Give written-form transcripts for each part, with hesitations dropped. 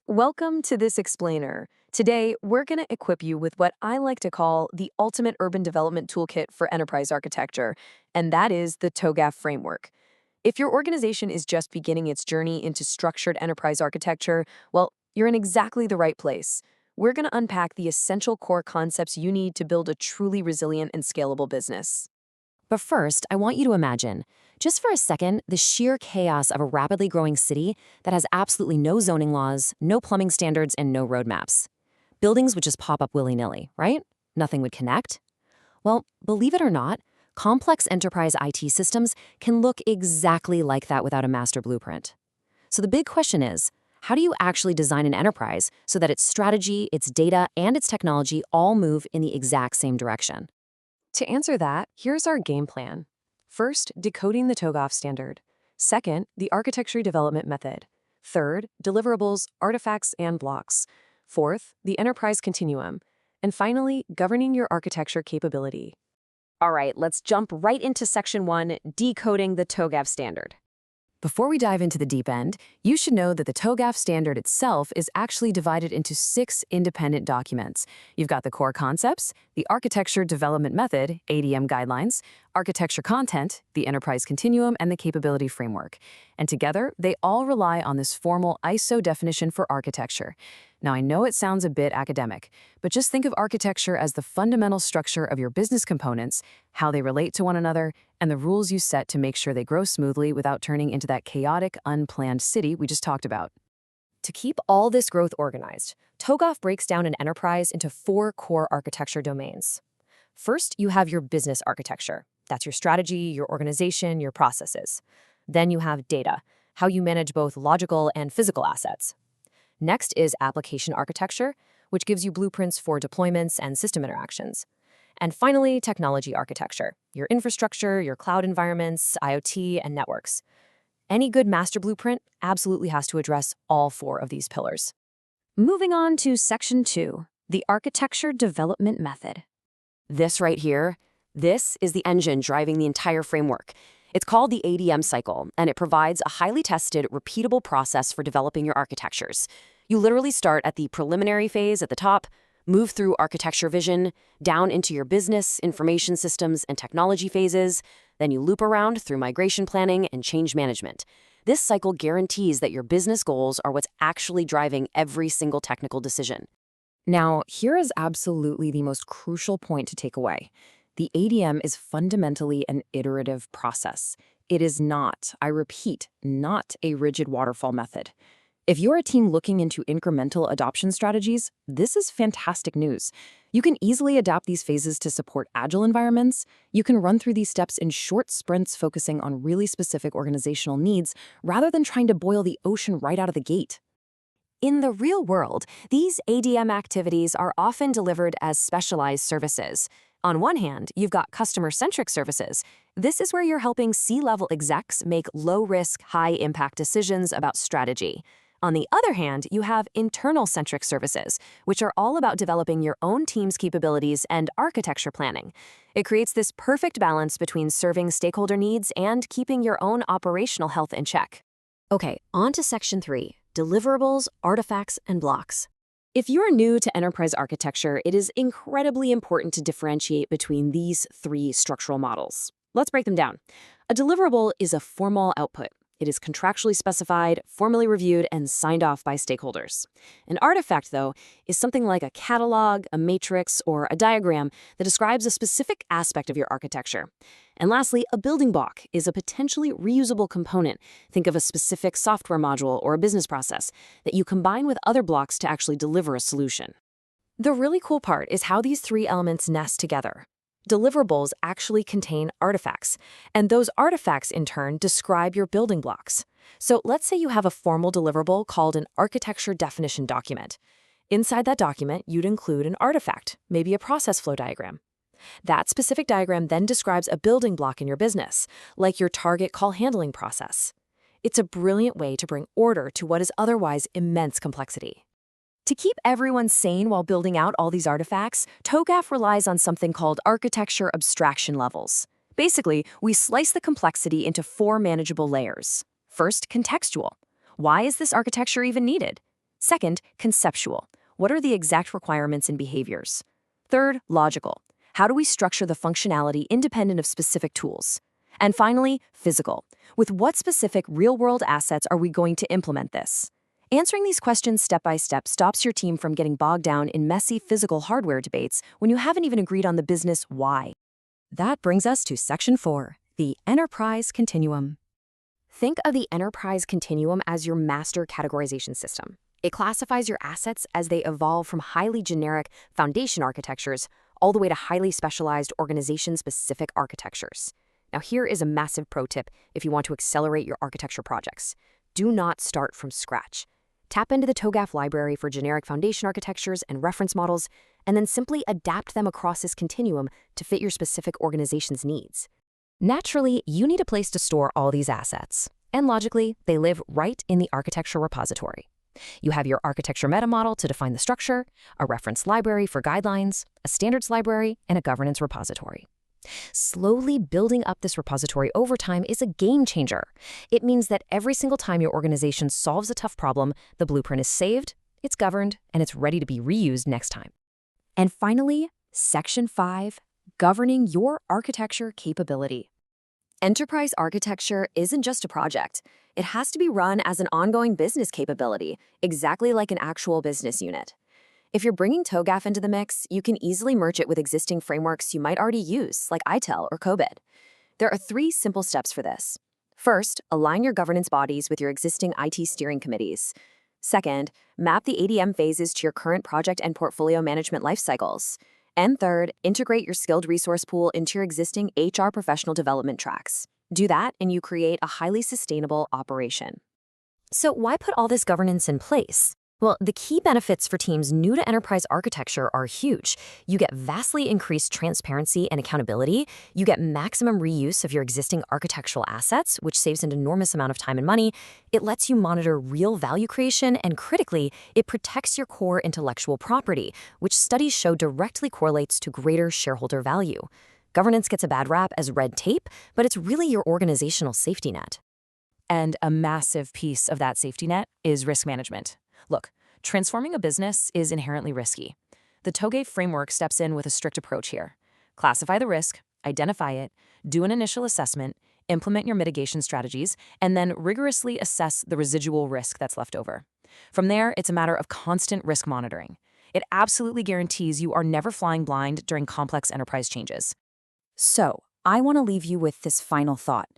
Welcome to this explainer. Today, we're going to equip you with what I like to call the ultimate urban development toolkit for enterprise architecture, and that is the TOGAF framework. If your organization is just beginning its journey into structured enterprise architecture, well, you're in exactly the right place. We're going to unpack the essential core concepts you need to build a truly resilient and scalable business. But first, I want you to imagine, just for a second, the sheer chaos of a rapidly growing city that has absolutely no zoning laws, no plumbing standards, and no roadmaps. Buildings would just pop up willy-nilly, right? Nothing would connect. Well, believe it or not, complex enterprise IT systems can look exactly like that without a master blueprint. So the big question is, how do you actually design an enterprise so that its strategy, its data, and its technology all move in the exact same direction? To answer that, here's our game plan. First, decoding the TOGAF standard. Second, the architecture development method. Third, deliverables, artifacts, and blocks. Fourth, the enterprise continuum. And finally, governing your architecture capability. All right, let's jump right into Section 1, Decoding the TOGAF Standard. Before we dive into the deep end, you should know that the TOGAF standard itself is actually divided into 6 independent documents. You've got the core concepts, the architecture development method, ADM guidelines, architecture content, the enterprise continuum, and the capability framework. And together, they all rely on this formal ISO definition for architecture. Now, I know it sounds a bit academic, but just think of architecture as the fundamental structure of your business components, how they relate to one another, and the rules you set to make sure they grow smoothly without turning into that chaotic, unplanned city we just talked about. To keep all this growth organized, TOGAF breaks down an enterprise into 4 core architecture domains. First, you have your business architecture. That's your strategy, your organization, your processes. Then you have data, how you manage both logical and physical assets. Next is application architecture, which gives you blueprints for deployments and system interactions. And finally, technology architecture, your infrastructure, your cloud environments, IoT, and networks. Any good master blueprint absolutely has to address all 4 of these pillars. Moving on to Section 2, the architecture development method. This right here, this is the engine driving the entire framework. It's called the ADM cycle, and it provides a highly tested, repeatable process for developing your architectures. You literally start at the preliminary phase at the top, move through architecture vision, down into your business, information systems, and technology phases, then you loop around through migration planning and change management. This cycle guarantees that your business goals are what's actually driving every single technical decision. Now, here is absolutely the most crucial point to take away. The ADM is fundamentally an iterative process. It is not, I repeat, not a rigid waterfall method. If you're a team looking into incremental adoption strategies, this is fantastic news. You can easily adapt these phases to support agile environments. You can run through these steps in short sprints focusing on really specific organizational needs rather than trying to boil the ocean right out of the gate. In the real world, these ADM activities are often delivered as specialized services. On one hand, you've got customer-centric services. This is where you're helping C-level execs make low-risk, high-impact decisions about strategy. On the other hand, you have internal-centric services, which are all about developing your own team's capabilities and architecture planning. It creates this perfect balance between serving stakeholder needs and keeping your own operational health in check. Okay, on to Section 3, deliverables, artifacts, and blocks. If you're new to enterprise architecture, it is incredibly important to differentiate between these 3 structural models. Let's break them down. A deliverable is a formal output. It is contractually specified, formally reviewed, and signed off by stakeholders. An artifact, though, is something like a catalog, a matrix, or a diagram that describes a specific aspect of your architecture. And lastly, a building block is a potentially reusable component. Think of a specific software module or a business process that you combine with other blocks to actually deliver a solution. The really cool part is how these 3 elements nest together. Deliverables actually contain artifacts, and those artifacts in turn describe your building blocks. So let's say you have a formal deliverable called an architecture definition document. Inside that document, you'd include an artifact, maybe a process flow diagram. That specific diagram then describes a building block in your business, like your target call handling process. It's a brilliant way to bring order to what is otherwise immense complexity. To keep everyone sane while building out all these artifacts, TOGAF relies on something called architecture abstraction levels. Basically, we slice the complexity into 4 manageable layers. First, contextual. Why is this architecture even needed? Second, conceptual. What are the exact requirements and behaviors? Third, logical. How do we structure the functionality independent of specific tools? And finally, physical. With what specific real-world assets are we going to implement this? Answering these questions step by step stops your team from getting bogged down in messy physical hardware debates when you haven't even agreed on the business why. That brings us to Section 4, the Enterprise Continuum. Think of the enterprise continuum as your master categorization system. It classifies your assets as they evolve from highly generic foundation architectures all the way to highly specialized organization-specific architectures. Now, here is a massive pro tip if you want to accelerate your architecture projects. Do not start from scratch. Tap into the TOGAF library for generic foundation architectures and reference models, and then simply adapt them across this continuum to fit your specific organization's needs. Naturally, you need a place to store all these assets, and logically, they live right in the architecture repository. You have your architecture meta model to define the structure, a reference library for guidelines, a standards library, and a governance repository. Slowly building up this repository over time is a game changer. It means that every single time your organization solves a tough problem, the blueprint is saved, it's governed, and it's ready to be reused next time. And finally, Section 5, governing your architecture capability. Enterprise architecture isn't just a project. It has to be run as an ongoing business capability, exactly like an actual business unit. If you're bringing TOGAF into the mix, you can easily merge it with existing frameworks you might already use, like ITIL or COBIT. There are 3 simple steps for this. First, align your governance bodies with your existing IT steering committees. Second, map the ADM phases to your current project and portfolio management life cycles. And third, integrate your skilled resource pool into your existing HR professional development tracks. Do that, and you create a highly sustainable operation. So why put all this governance in place? Well, the key benefits for teams new to enterprise architecture are huge. You get vastly increased transparency and accountability. You get maximum reuse of your existing architectural assets, which saves an enormous amount of time and money. It lets you monitor real value creation, and critically, it protects your core intellectual property, which studies show directly correlates to greater shareholder value. Governance gets a bad rap as red tape, but it's really your organizational safety net. And a massive piece of that safety net is risk management. Look, transforming a business is inherently risky. The TOGAF framework steps in with a strict approach here. Classify the risk, identify it, do an initial assessment, implement your mitigation strategies, and then rigorously assess the residual risk that's left over. From there, it's a matter of constant risk monitoring. It absolutely guarantees you are never flying blind during complex enterprise changes. So, I want to leave you with this final thought.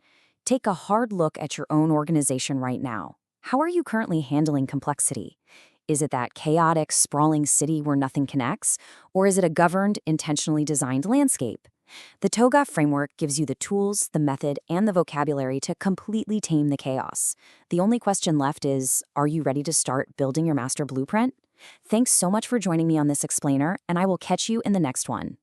Take a hard look at your own organization right now. How are you currently handling complexity? Is it that chaotic, sprawling city where nothing connects? Or is it a governed, intentionally designed landscape? The TOGAF framework gives you the tools, the method, and the vocabulary to completely tame the chaos. The only question left is, are you ready to start building your master blueprint? Thanks so much for joining me on this explainer, and I will catch you in the next one.